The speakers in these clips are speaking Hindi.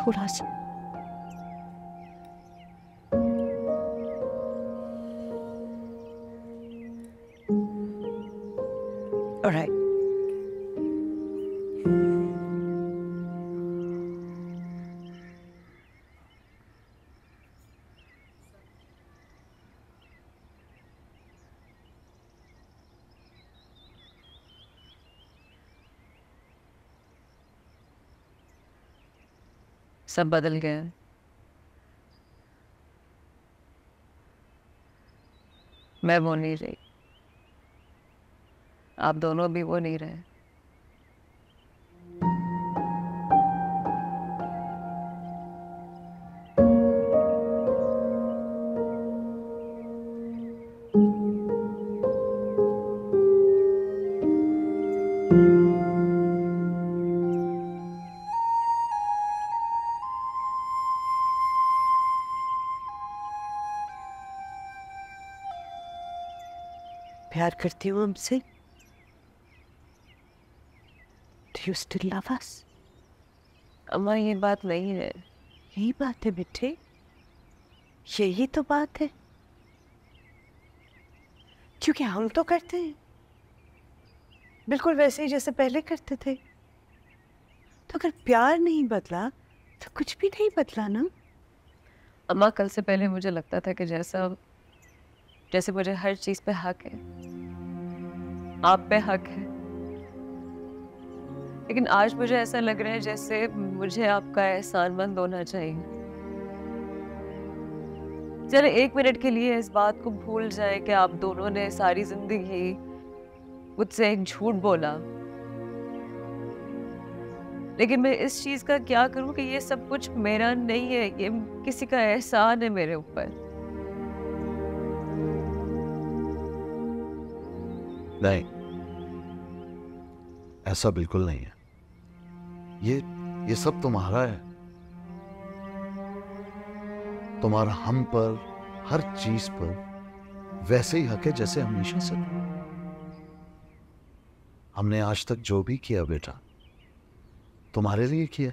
थोड़ा सा। ऑलराइट। सब बदल गया। मैं वो नहीं रही, आप दोनों भी वो नहीं रहे। प्यार करती हूँ हमसे? Do you still love us? अम्मा ये बात नहीं है। यही बात है बेटे, यही तो बात है। क्योंकि हम तो करते हैं बिल्कुल वैसे ही जैसे पहले करते थे। तो अगर प्यार नहीं बदला तो कुछ भी नहीं बदला ना। अम्मा कल से पहले मुझे लगता था कि जैसे मुझे हर चीज पे हक है, आप पे हक है, लेकिन आज मुझे ऐसा लग रहा है जैसे मुझे आपका एहसानमंद होना चाहिए। चले 1 मिनट के लिए इस बात को भूल जाए कि आप दोनों ने सारी जिंदगी मुझसे एक झूठ बोला, लेकिन मैं इस चीज का क्या करूं कि ये सब कुछ मेरा नहीं है, ये किसी का एहसान है मेरे ऊपर। नहीं, ऐसा बिल्कुल नहीं है। ये सब तुम्हारा है। तुम्हारा हम पर, हर चीज पर वैसे ही हक है जैसे हमेशा से। हमने आज तक जो भी किया बेटा, तुम्हारे लिए किया।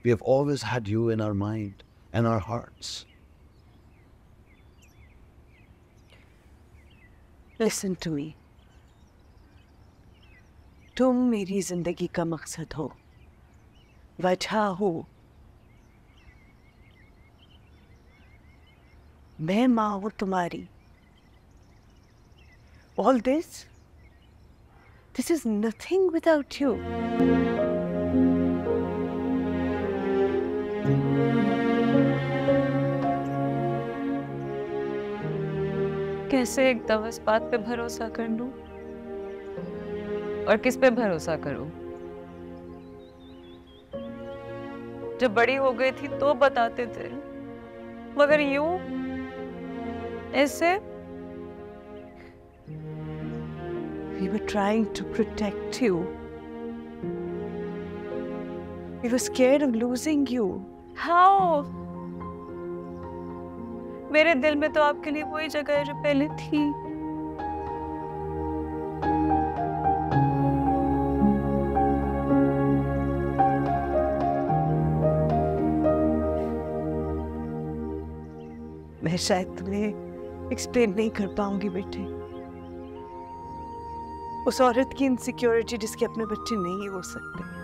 We have always had you in our mind and our hearts. Listen to me. तुम मेरी जिंदगी का मकसद हो, वजह हो। मैं माँ हूं तुम्हारी। All this is nothing without you. कैसे एकदम इस बात पे भरोसा कर लूं? और किस पे भरोसा करूं? जब बड़ी हो गई थी तो बताते थे, मगर यूं ऐसे। We were trying to protect you. We were scared of losing you. How? मेरे दिल में तो आपके लिए वही जगह है जो पहले थी। मैं शायद तुम्हें एक्सप्लेन नहीं कर पाऊंगी बेटे। उस औरत की इनसिक्योरिटी जिसके अपने बच्चे नहीं हो सकते।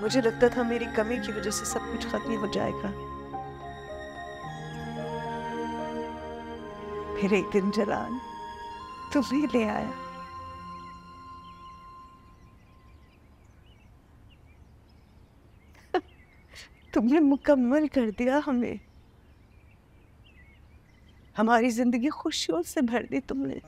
मुझे लगता था मेरी कमी की वजह से सब कुछ खत्म हो जाएगा। फिर एक दिन जलाल तुम्हें ले आया। तुमने मुकम्मल कर दिया हमें। हमारी जिंदगी खुशियों से भर दी तुमने।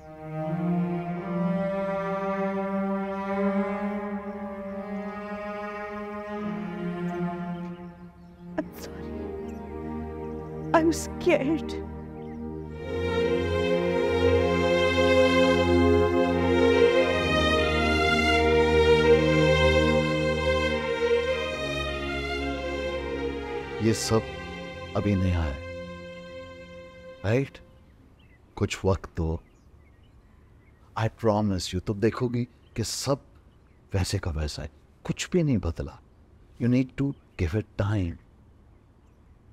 I'm sorry. I'm scared. ये सब अभी नहीं आए, राइट? कुछ वक्त दो, आई प्रॉमिस यू, तुम देखोगी कि सब वैसे का वैसा है, कुछ भी नहीं बदला. You need to give it time,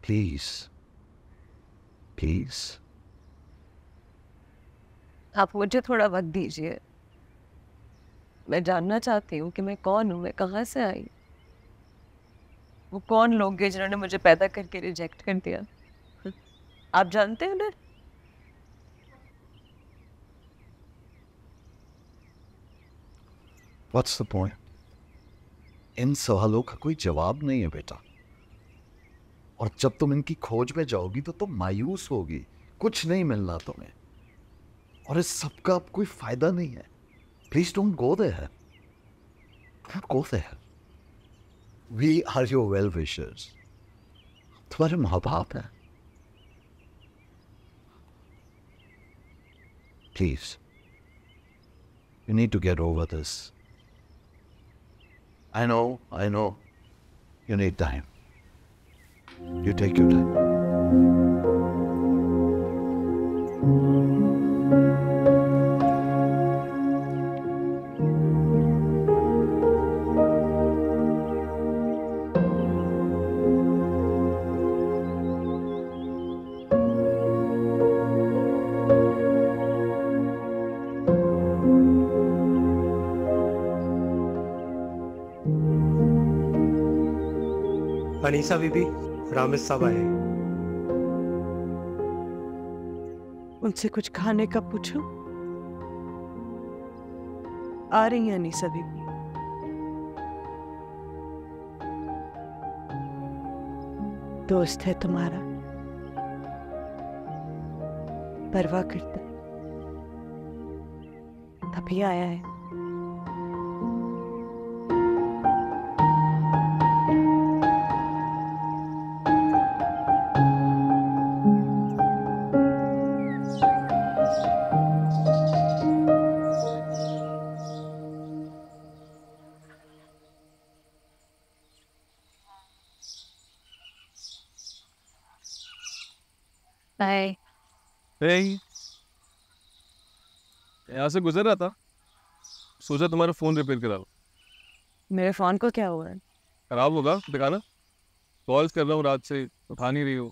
please please. आप मुझे थोड़ा वक्त दीजिए. मैं जानना चाहती हूँ कि मैं कौन हूँ, मैं कहाँ से आई. वो कौन लोग हैं जिन्होंने मुझे पैदा करके रिजेक्ट कर दिया. आप जानते हैं ना. What's the point? इन सवालों का कोई जवाब नहीं है बेटा, और जब तुम इनकी खोज में जाओगी तो तुम मायूस होगी. कुछ नहीं मिलना तुम्हें, और इस सब का अब कोई फायदा नहीं है. Please don't go there, don't go there. We are your well wishers, तुम्हारे माँ बाप हैं. Please, you need to get over this. I know, you need time. You take your time. Anisa Bibi, Ramis Sahib आए. उनसे कुछ खाने का पूछो. आ रही है अनीसा बीबी. दोस्त है तुम्हारा, परवाह करता, तभी आया है. बाय. यहाँ से गुजर रहा था, सोचा तुम्हारा फोन रिपेयर करा लो. मेरे फोन को क्या हुआ है? खराब होगा, दिखाना. कॉल्स कर रहा हूँ रात से, उठा नहीं रही हो.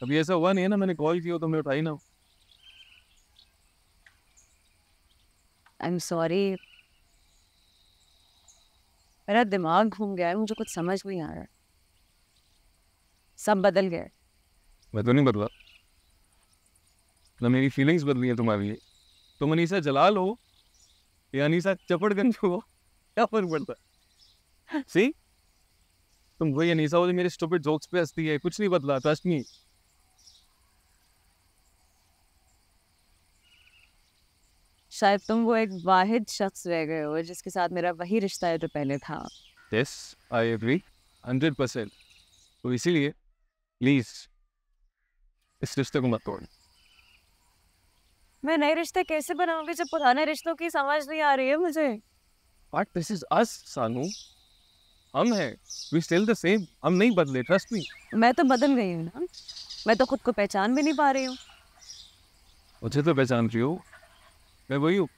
अभी ऐसा हुआ नहीं है ना मैंने कॉल किया तो मैं उठाई ना. आई एम सॉरी, मेरा दिमाग घूम गया है, मुझे कुछ समझ नहीं आ रहा. सब बदल गया. मैं तो नहीं बदला ना, मेरी फीलिंग्स बदली है तुम्हारे लिए. तुम अनीसा जलाल हो या अनीसा चपड़गंज हो, क्या फर्क पड़ता है? सी, तुम वही अनीसा हो जो मेरे स्टूपिड जोक्स पे हंसती है. कुछ नहीं बदला, ट्रस्ट मी. शायद तुम वो एक वाहिद शख्स रह गए हो जिसके साथ मेरा वही रिश्ता है जो पहले था. Yes, I agree 100%. तो इसीलिए प्लीज इस रिश्ते को मत तोड़. मैं नए रिश्ते कैसे बनाऊंगी जब पुराने रिश्तों की समझ नहीं आ रही है मुझे. बट दिस इज अस सानू, हम हैं, वी स्टिल द सेम. हम नहीं बदले, ट्रस्ट मी. मैं तो बदल गई हूँ ना, मैं तो खुद को पहचान भी नहीं पा रही हूँ. मुझे तो पहचान रही हो, मैं वही हूँ.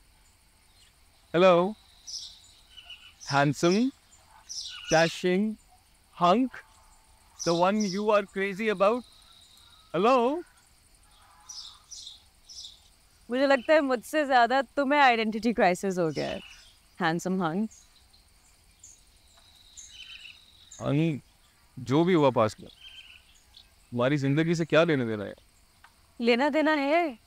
Hello, handsome, dashing hunk, the one you are crazy about. Hello. मुझे लगता है मुझसे ज्यादा तुम्हें आइडेंटिटी क्राइसिस हो गया है. Handsome hunk. जो भी हुआ पास में, तुम्हारी जिंदगी से क्या लेने देना है? लेना देना है,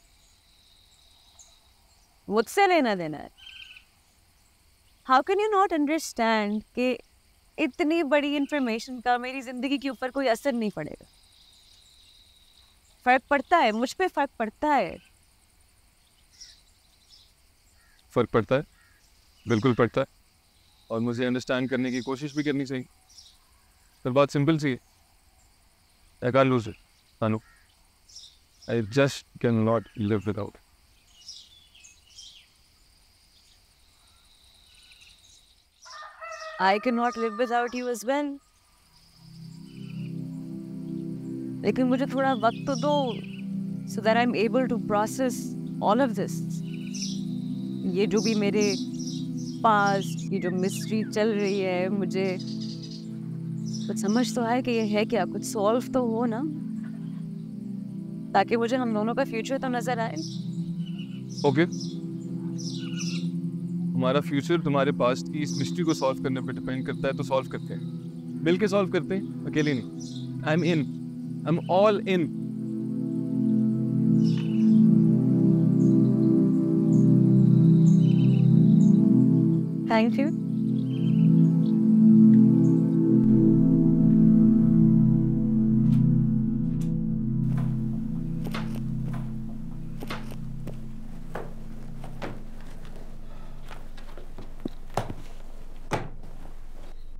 मुझसे लेना देना है. How can you not understand कि इतनी बड़ी इंफॉर्मेशन का मेरी जिंदगी के ऊपर कोई असर नहीं पड़ेगा. फर्क पड़ता है, मुझ पे फर्क पड़ता है. फर्क पड़ता है, बिल्कुल पड़ता है. और मुझे अंडरस्टैंड करने की कोशिश भी करनी चाहिए. पर बात सिंपल सी है, आई कांट लूज इट सानू. I just can not live without. I cannot live without you as well. लेकिन मुझे थोड़ा वक्त तो दो, so that I'm able to process all of this. ये जो भी मेरे पास ये जो मिस्ट्री चल रही है, मुझे कुछ समझ तो आए कि ये है क्या, कुछ सॉल्व तो हो ना, ताकि मुझे हम दोनों का फ्यूचर तो नजर आए। ओके, हमारा फ्यूचर तुम्हारे पास्ट की इस मिस्ट्री को सॉल्व करने पे डिपेंड करता है, तो सॉल्व करते हैं, मिलके सॉल्व करते हैं, अकेले नहीं। I am in, I am all in. Thank you.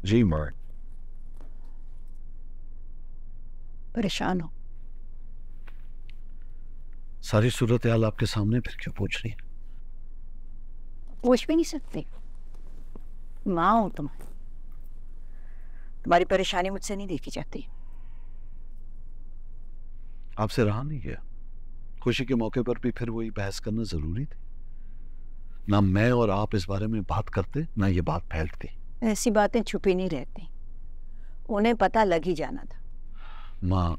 जी मर्ड, परेशान हो? सारी सूरत हाल आपके सामने, फिर क्यों पूछ रही है? पूछ भी नहीं सकती, माँ हूं तुम्हारी, तुम्हारी परेशानी मुझसे नहीं देखी जाती। आपसे रहा नहीं गया, खुशी के मौके पर भी फिर वही बहस करना जरूरी थी? ना मैं और आप इस बारे में बात करते, ना ये बात फैलती। ऐसी बातें छुपी नहीं रहती, उन्हें पता लग ही जाना था। माँ,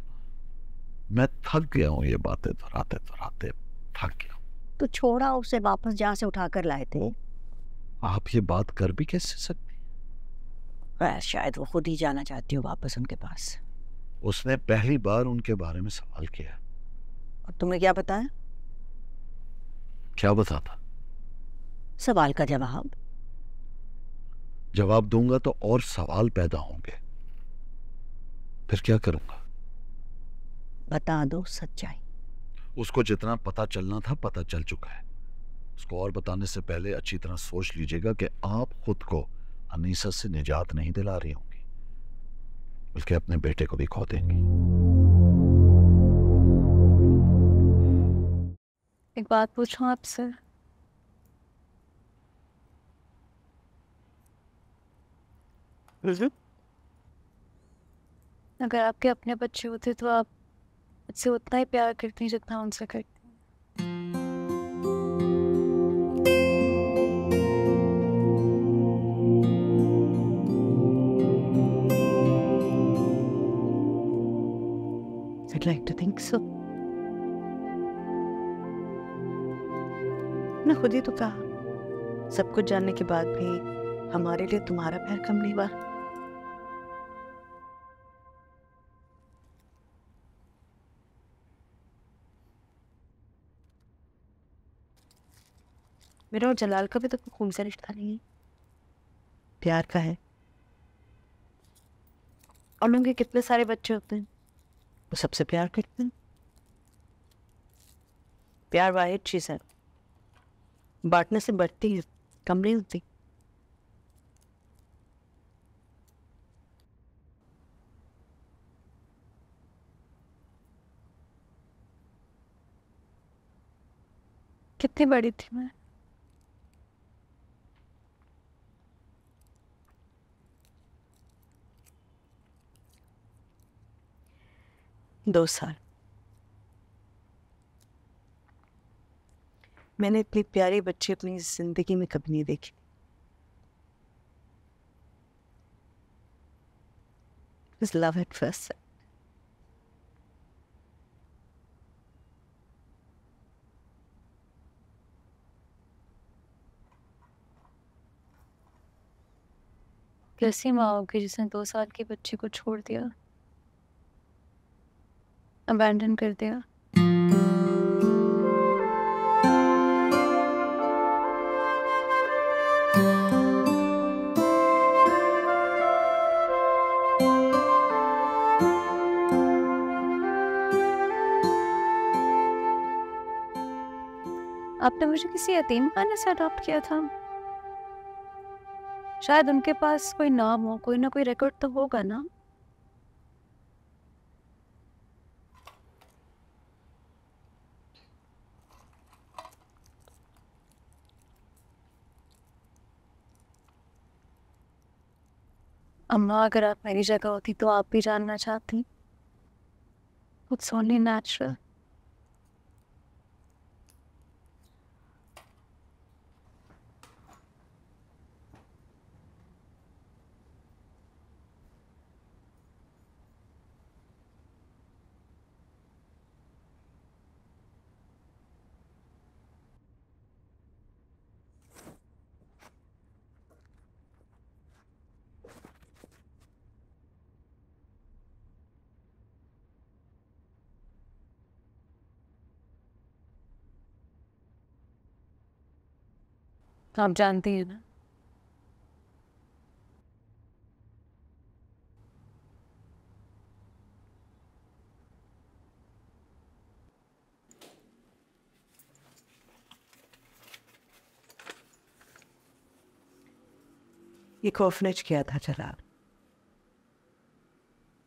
मैं थक गया हूँ ये बातें दोहराते दोहराते, थक गया हूँ। तो छोड़ा उसे, वापस जहाँ से उठा कर लाए थे। आप ये बात कर भी कैसे सकती? शायद वो खुद ही जाना चाहती हो वापस उनके पास। उसने पहली बार उनके बारे में सवाल किया। और तुमने क्या बताया? क्या बताता? सवाल का जवाब। जवाब दूंगा तो और सवाल पैदा होंगे, फिर क्या करूंगा? बता दो सच्चाई। उसको जितना पता चलना था पता चल चुका है। उसको और बताने से पहले अच्छी तरह सोच लीजिएगा कि आप खुद को अनीसा से निजात नहीं दिला रही होंगी, बल्कि अपने बेटे को भी खो देंगी। एक बात पूछूं आपसे? अगर आपके अपने बच्चे होते तो आप मुझसे उतना ही प्यार करती जितना उनसे करती। I'd like to think so. ना खुद ही तो कहा, सब कुछ जानने के बाद भी हमारे लिए तुम्हारा प्यार कम नहीं हुआ। मेरा और जलाल का भी तो कोई खून से रिश्ता नहीं है, प्यार का है। और लोगों के कितने सारे बच्चे होते हैं, वो सबसे प्यार करते हैं। प्यार वाहिद चीज है, बांटने से बढ़ती है, कम नहीं होती। कितनी बड़ी थी मैं? दो साल। मैंने इतनी प्यारी बच्ची अपनी जिंदगी में कभी नहीं देखी। It was love at first sight. कैसी माँ होगी जिसने 2 साल की बच्ची को छोड़ दिया, अबैंडन कर दिया? आपने मुझे किसी यतीम खाने से अडॉप्ट किया था। शायद उनके पास कोई नाम हो, कोई ना कोई रिकॉर्ड तो होगा ना। अम्मा, अगर आप मेरी जगह होती तो आप भी जानना चाहती? It's only natural. आप जानती हैं ना, ये ऑर्फनेज किया था जलाल,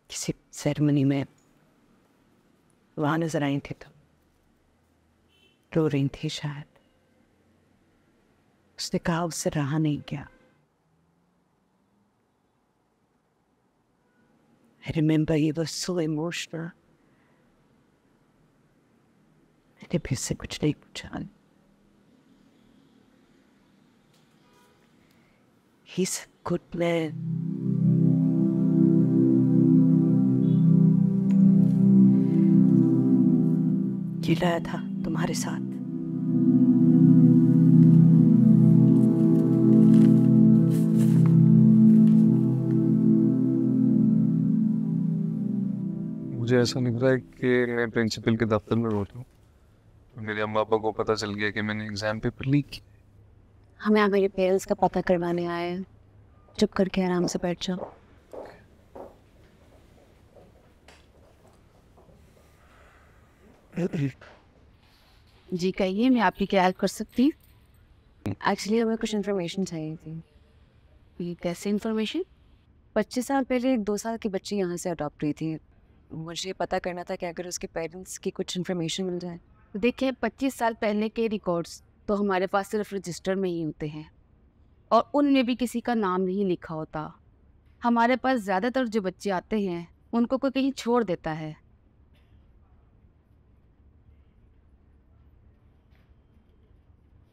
किसी सेरेमनी में वहां नजर आई थी तो रो रही थी शायद। उसने कहा उससे रहा नहीं गया। I remember he was so emotional. मैंने फिर से कुछ नहीं पूछा। He's a good man. ये लाया था तुम्हारे साथ। मुझे ऐसा लग रहा है कि मैं प्रिंसिपल के दफ्तर में रोता हूँ। मेरे अम्मा पापा को पता चल गया कि मैंने एग्जाम पेपर लीक किया। हम यहाँ मेरे पेरेंट्स का पता करवाने आए हैं। चुप करके आराम से बैठ जाओ। जी कहिए, मैं आपकी क्या हेल्प कर सकती हूँ? एक्चुअली हमें कुछ इन्फॉर्मेशन चाहिए थी। ये कैसे इन्फॉर्मेशन? 25 साल पहले एक 2 साल की बच्ची यहाँ से अडॉप्ट हुई थी। मुझे पता करना था कि अगर उसके पेरेंट्स की कुछ इन्फॉर्मेशन मिल जाए। देखिए, 25 साल पहले के रिकॉर्ड्स तो हमारे पास सिर्फ रजिस्टर में ही होते हैं और उनमें भी किसी का नाम नहीं लिखा होता। हमारे पास ज़्यादातर जो बच्चे आते हैं उनको कोई कहीं छोड़ देता है।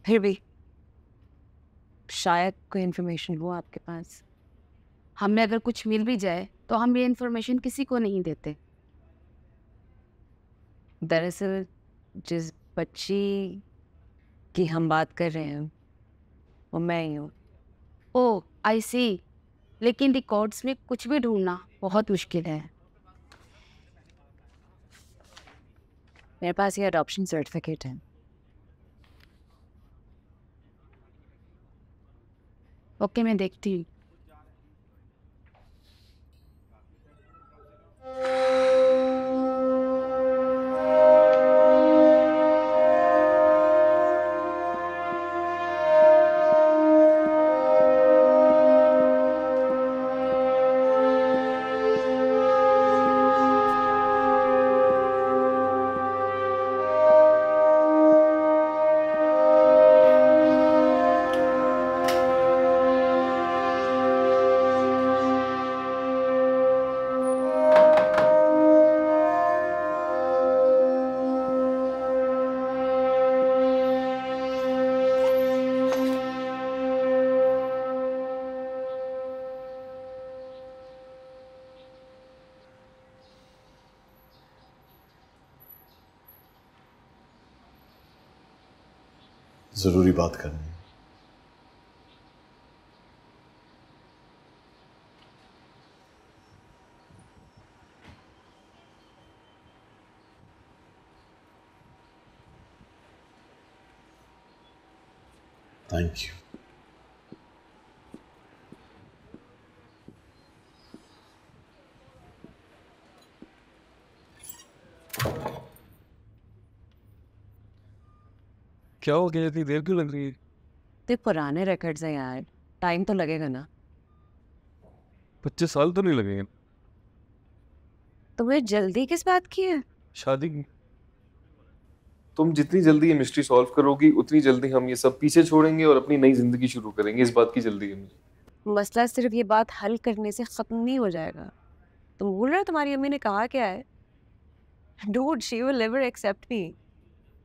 फिर भी शायद कोई इन्फॉर्मेशन हो आपके पास। हमें अगर कुछ मिल भी जाए तो हम ये इन्फॉर्मेशन किसी को नहीं देते। दरअसल जिस बच्ची की हम बात कर रहे हैं वो मैं ही हूँ। ओह आई सी, लेकिन रिकॉर्ड्स में कुछ भी ढूंढना बहुत मुश्किल है। मेरे पास ये अडॉप्शन सर्टिफिकेट है। ओके, मैं देखती हूँ। जरूरी बात करनी है। Thank you. क्या हो गया, इतनी देर क्यों लग रही है? तो पुराने रिकॉर्ड्स हैं यार, टाइम तो लगेगा ना। 25 साल तो नहीं लगेंगे। तुम्हें जल्दी किस बात की है? शादी की। तुम जितनी जल्दी ये मिस्ट्री सॉल्व करोगी उतनी जल्दी हम ये सब पीछे छोड़ेंगे और अपनी नई जिंदगी शुरू करेंगे। इस बात की जल्दी है मुझे। मसला सिर्फ ये बात हल करने से ख़त्म नहीं हो जाएगा। तुम भूल रहे हो तुम्हारी अम्मी ने कहा क्या है? Dude she will never accept me.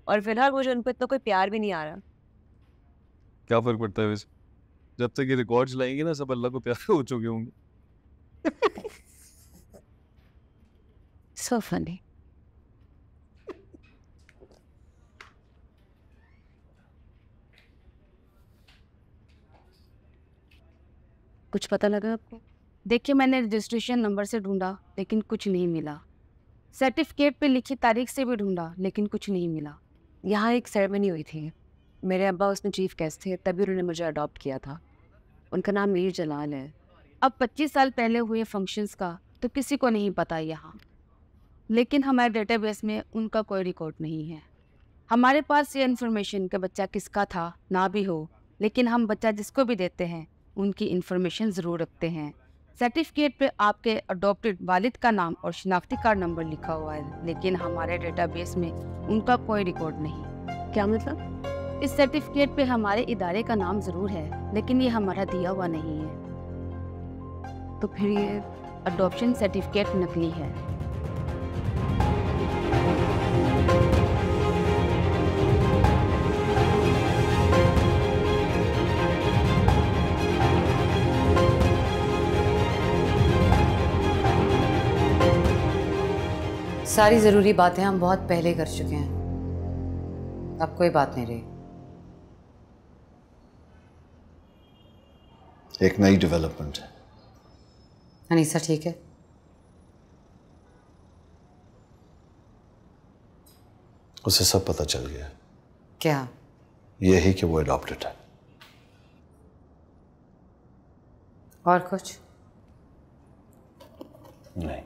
और फिलहाल मुझे उन पर इतना कोई प्यार भी नहीं आ रहा। क्या फर्क पड़ता है वैसे? जब तक ये रिकॉर्ड्स लाएंगे ना, सब अल्लाह को प्यार हो चुके होंगे। So funny. कुछ पता लगा आपको? देखिए, मैंने रजिस्ट्रेशन नंबर से ढूंढा लेकिन कुछ नहीं मिला। सर्टिफिकेट पे लिखी तारीख से भी ढूंढा लेकिन कुछ नहीं मिला। यहाँ एक सेरेमनी हुई थी, मेरे अब्बा उसमें चीफ गेस्ट थे, तभी उन्होंने मुझे अडॉप्ट किया था। उनका नाम मीर जलाल है। अब 25 साल पहले हुए फंक्शंस का तो किसी को नहीं पता यहाँ, लेकिन हमारे डेटाबेस में उनका कोई रिकॉर्ड नहीं है। हमारे पास ये इन्फॉर्मेशन कि बच्चा किसका था ना भी हो, लेकिन हम बच्चा जिसको भी देते हैं उनकी इन्फॉर्मेशन ज़रूर रखते हैं। सर्टिफिकेट पे आपके अडॉप्टेड वालिद का नाम और शिनाख्ती कार्ड नंबर लिखा हुआ है, लेकिन हमारे डेटाबेस में उनका कोई रिकॉर्ड नहीं। क्या मतलब? इस सर्टिफिकेट पे हमारे इदारे का नाम ज़रूर है, लेकिन ये हमारा दिया हुआ नहीं है। तो फिर ये अडॉप्शन सर्टिफिकेट नकली है। सारी ज़रूरी बातें हम बहुत पहले कर चुके हैं, अब कोई बात नहीं रही। एक नई डेवलपमेंट है। अनीसा ठीक है? उसे सब पता चल गया। क्या? यही कि वो अडॉप्टेड है। और कुछ नहीं।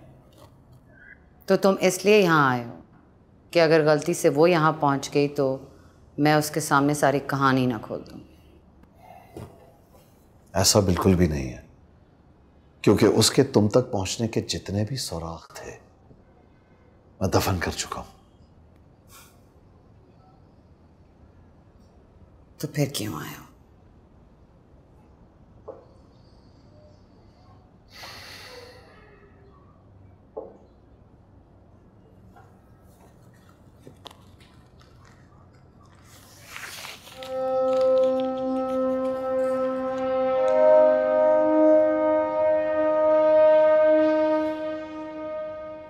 तो तुम इसलिए यहाँ आए हो कि अगर गलती से वो यहाँ पहुँच गई तो मैं उसके सामने सारी कहानी ना खोल दूँ? ऐसा बिल्कुल भी नहीं है, क्योंकि उसके तुम तक पहुंचने के जितने भी सुराग थे मैं दफन कर चुका हूं। तो फिर क्यों आए हो?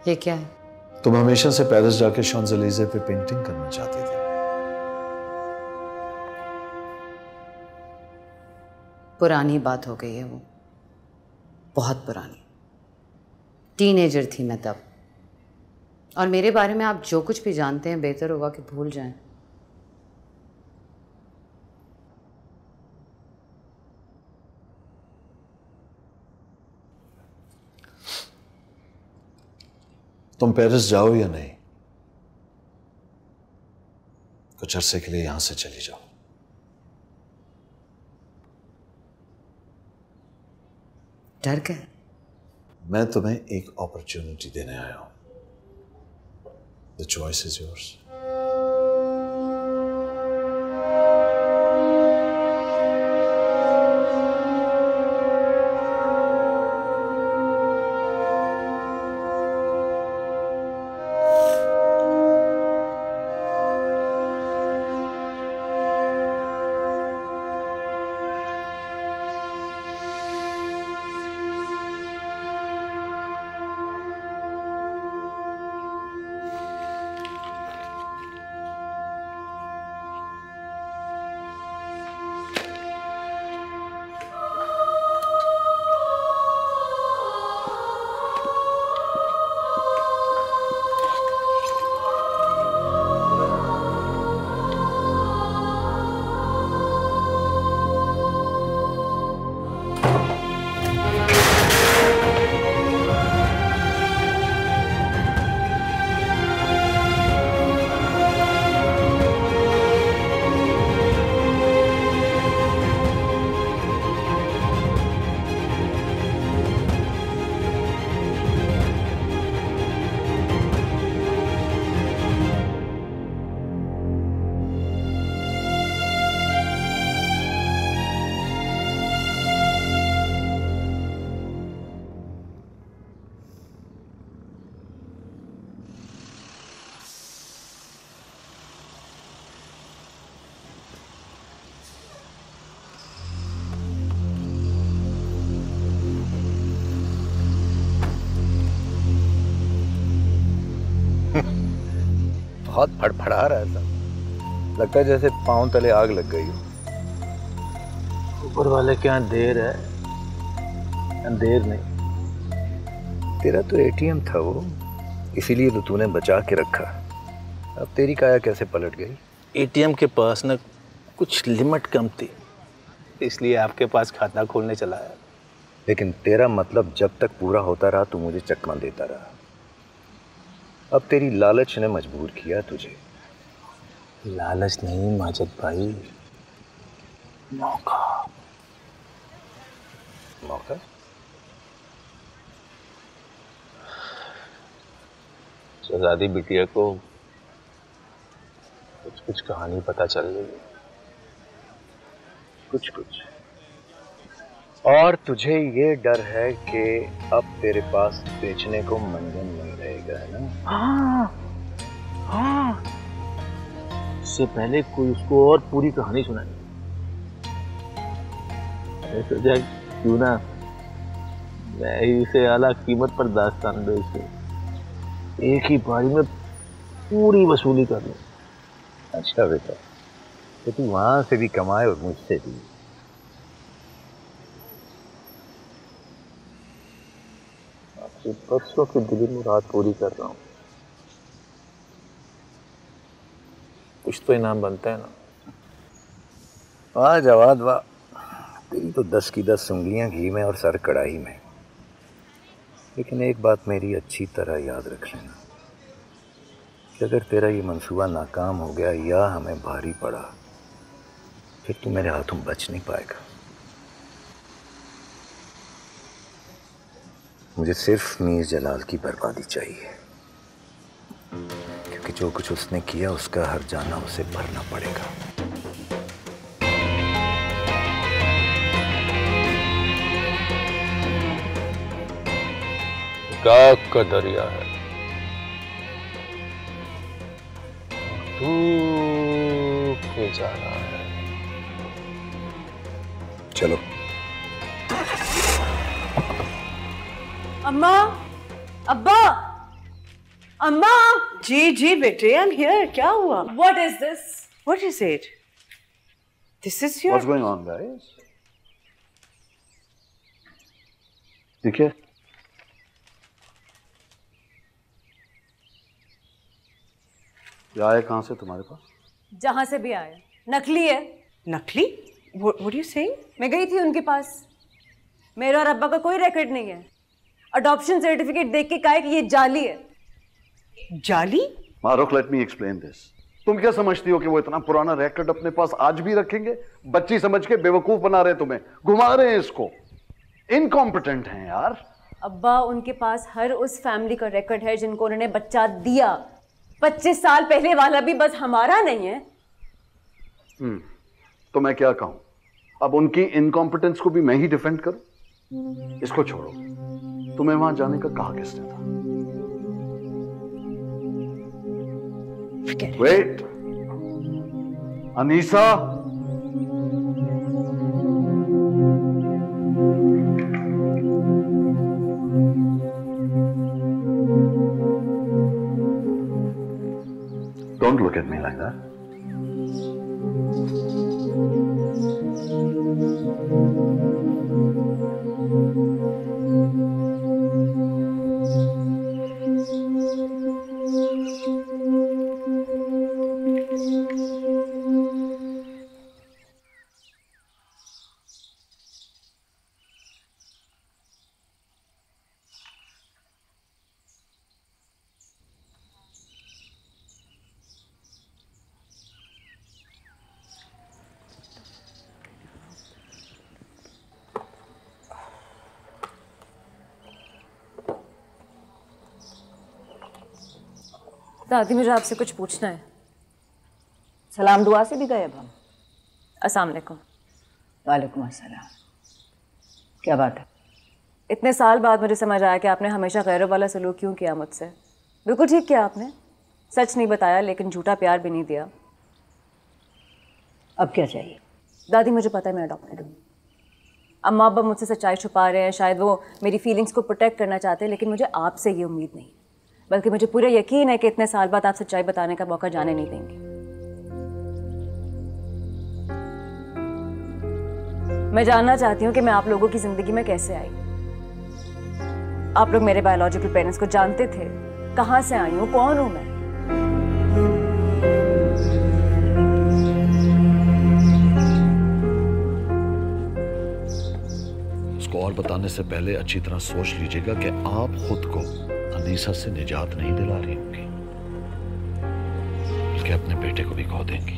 ये क्या है? तुम हमेशा से पेरिस जाके शॉन्ज़ेलीज़े पे पेंटिंग करना चाहती थी। पुरानी बात हो गई है वो, बहुत पुरानी। टीनेजर थी मैं तब, और मेरे बारे में आप जो कुछ भी जानते हैं बेहतर होगा कि भूल जाएं। तुम पेरिस जाओ या नहीं, कुछ अरसे के लिए यहां से चली जाओ। डर गए? मैं तुम्हें एक अपॉर्चुनिटी देने आया हूं। The choice is yours. बहुत फड़फड़ा रहा है सब। लगता है जैसे पांव तले आग लग गई हो। ऊपर वाले के यहाँ देर है, अंधेर नहीं। तेरा तो एटीएम था वो, इसीलिए तो तूने बचा के रखा। अब तेरी काया कैसे पलट गई? एटीएम के पास ना कुछ लिमिट कम थी, इसलिए आपके पास खाता खोलने चला आया। लेकिन तेरा मतलब जब तक पूरा होता रहा तू मुझे चकमा देता रहा। अब तेरी लालच ने मजबूर किया तुझे। लालच नहीं माजिद भाई, मौका। मौका? शहजादी बिटिया को कुछ कुछ कहानी पता चल गई, कुछ कुछ। और तुझे ये डर है कि अब तेरे पास बेचने को मंजन नहीं रहेगा, है ना? हाँ। इससे पहले कोई उसको और पूरी कहानी सुनाई। मैंने सोचा क्यों ना मैं इसे आला कीमत पर दास्तान बेच दूं, एक ही बारी में पूरी वसूली कर लूं। अच्छा बेटा, तो तू वहां से भी कमाए और मुझसे भी। आपकी परसों की दिली मुराद पूरी कर रहा हूं, कुछ तो इनाम बनता है ना। वाह जवाद वाह, तेरी तो 10 की 10 उंगलियां घी में और सर कढ़ाई में। लेकिन एक बात मेरी अच्छी तरह याद रख लेना कि अगर तेरा ये मंसूबा नाकाम हो गया या हमें भारी पड़ा, फिर तू मेरे हाथों बच नहीं पाएगा। मुझे सिर्फ मीर जलाल की बर्बादी चाहिए, क्योंकि जो कुछ उसने किया उसका हर जाना उसे भरना पड़ेगा। गाग का दरिया है, तू के जाना है। चलो। अम्मा, अब्बा, अम्मा। जी जी बेटे, आई एम हियर। क्या हुआ? What is this? What is it? This is your. What's going on, guys? ठीक है? ये आया कहाँ से तुम्हारे पास? जहां से भी आया, नकली है। नकली? What are you saying? मैं गई थी उनके पास, मेरा और अब्बा का कोई रिकॉर्ड नहीं है। अडॉप्शन सर्टिफिकेट देख के कहा कि ये जाली है। जाली? Marukh, let me explain this. तुम क्या समझती हो कि वो इतना पुराना रिकॉर्ड अपने पास आज भी रखेंगे? बच्ची समझ के बेवकूफ बना रहे तुम्हें, घुमा रहे हैं इसको। इनकॉम्पिटेंट हैं यार। अब्बा, उनके पास हर उस फैमिली का रिकॉर्ड है जिनको उन्होंने बच्चा दिया। 25 साल पहले वाला भी, बस हमारा नहीं है। तो मैं क्या कहूं? अब उनकी इनकॉम्पिटेंस को भी मैं ही डिफेंड करूं? इसको छोड़ो, तुम्हें वहां जाने का कहा किसने था? Wait, Anisa. Don't look at me like that. दादी, मुझे आपसे कुछ पूछना है। सलाम दुआ से भी गए अब हम। अस्सलाम वालेकुम। वालेकुम अस्सलाम। क्या बात है? इतने साल बाद मुझे समझ आया कि आपने हमेशा गैरों वाला सलूक क्यों किया मुझसे। बिल्कुल ठीक किया आपने, सच नहीं बताया लेकिन झूठा प्यार भी नहीं दिया। अब क्या चाहिए? दादी, मुझे पता है मैं अडॉप्टेड हूँ। अम्मा अब्बा मुझसे सच्चाई छुपा रहे हैं, शायद वो मेरी फीलिंग्स को प्रोटेक्ट करना चाहते हैं, लेकिन मुझे आपसे ये उम्मीद नहीं। बल्कि मुझे पूरा यकीन है कि इतने साल बाद आप सच्चाई बताने का मौका जाने नहीं देंगे। मैं जानना चाहती हूँ कि मैं आप लोगों की जिंदगी में कैसे आई। आप लोग मेरे बायोलॉजिकल पेरेंट्स को जानते थे? कहाँ से आई हूँ, कौन हूँ मैं? उसको और बताने से पहले अच्छी तरह सोच लीजिएगा कि आप खुद को अनीसा से निजात नहीं दिला रही होंगी, बल्कि अपने बेटे को भी खो देंगी।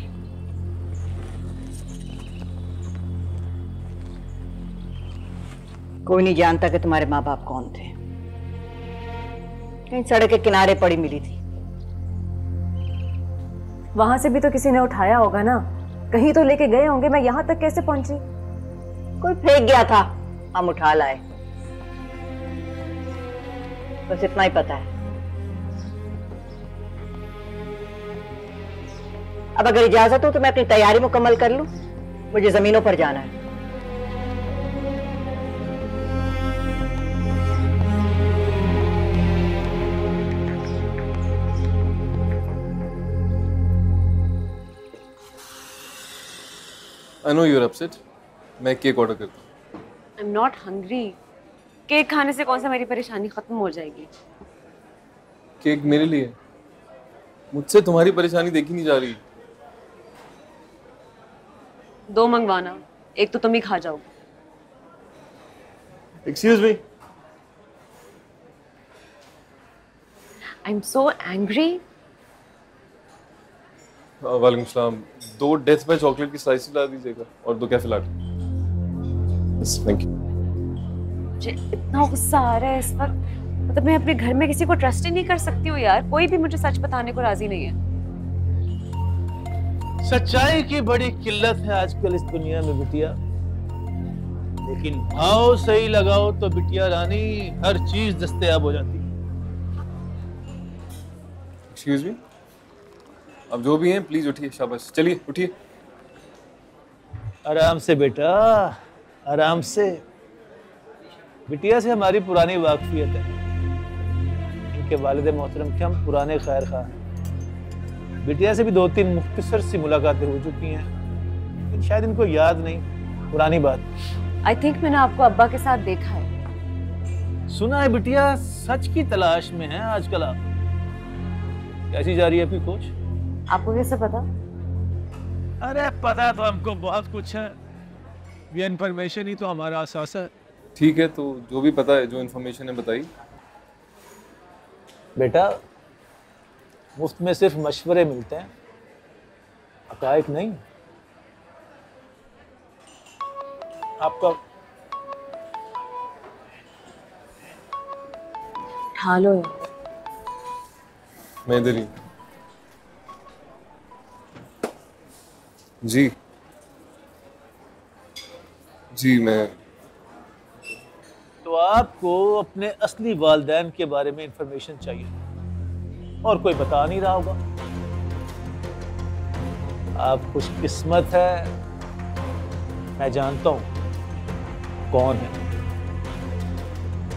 कोई नहीं जानता कि तुम्हारे माँ बाप कौन थे। कहीं सड़क के किनारे पड़ी मिली थी। वहां से भी तो किसी ने उठाया होगा ना, कहीं तो लेके गए होंगे। मैं यहाँ तक कैसे पहुंची? कोई फेंक गया था, हम उठा लाए। बस इतना ही पता है। अब अगर इजाजत हो तो मैं अपनी तैयारी मुकम्मल कर लूं, मुझे जमीनों पर जाना है। I know you're upset. मैं केक ऑर्डर करता हूँ। I'm not hungry. केक खाने से कौन सा मेरी परेशानी खत्म हो जाएगी? केक मेरे लिए। मुझसे तुम्हारी परेशानी देखी नहीं जा रही। 2 मंगवाना, एक तो तुम ही खा जाओ। Excuse me. I'm so angry. वालेकुम सलाम। 2 डेथ बाय चॉकलेट की स्लाइस ला दीजिएगा और 2 cafe latte. Yes, thank you. मुझे इतना गुस्सा आ रहा है इस वक्त, मतलब मैं अपने घर में किसी को ट्रस्ट ही नहीं कर सकती हूँ यार। कोई भी मुझे सच बताने को राजी नहीं है। सच्चाई की बड़ी किल्लत है आजकल इस दुनिया में बिटिया, लेकिन भाव सही लगाओ तो बिटिया रानी हर चीज दस्तयाब हो जाती है। एक्सक्यूज मी, अब जो भी हैं प्लीज उठिए। शाबाश, चलिए उठिए। आराम से बेटा, आराम से। बिटिया से हमारी पुरानी वाकफियत है। इनके वालिद मोहतरम के हम पुराने खैर खा हैं। बिटिया से भी 2-3 मुख्तसर सी मुलाकातें हो चुकी हैं, लेकिन शायद इनको याद नहीं। पुरानी बात। आई थिंक मैंने आपको अब्बा के साथ देखा है। सुना है बिटिया सच की तलाश में है आजकल आप। कैसी जा रही है आपकी खोज? आपको कैसे पता? अरे पता तो हमको बहुत कुछ है, ये इन्फॉर्मेशन ही तो हमारा असास है। ठीक है, तो जो भी पता है, जो इन्फॉर्मेशन है बताइए। बेटा, मुफ्त में सिर्फ मशवरे मिलते हैं, हक़ाइक़ नहीं। आपका उठा लो यार। मैं इधर ही। जी जी, मैं तो आपको अपने असली वालिदैन के बारे में इंफॉर्मेशन चाहिए और कोई बता नहीं रहा होगा। आप खुशकिस्मत है, मैं जानता हूं कौन है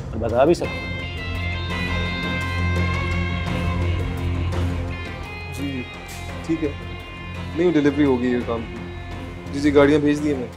और बता भी सकता हूं। जी ठीक है, नहीं डिलीवरी होगी ये काम की। जी जी, गाड़ियाँ भेज दी मैं।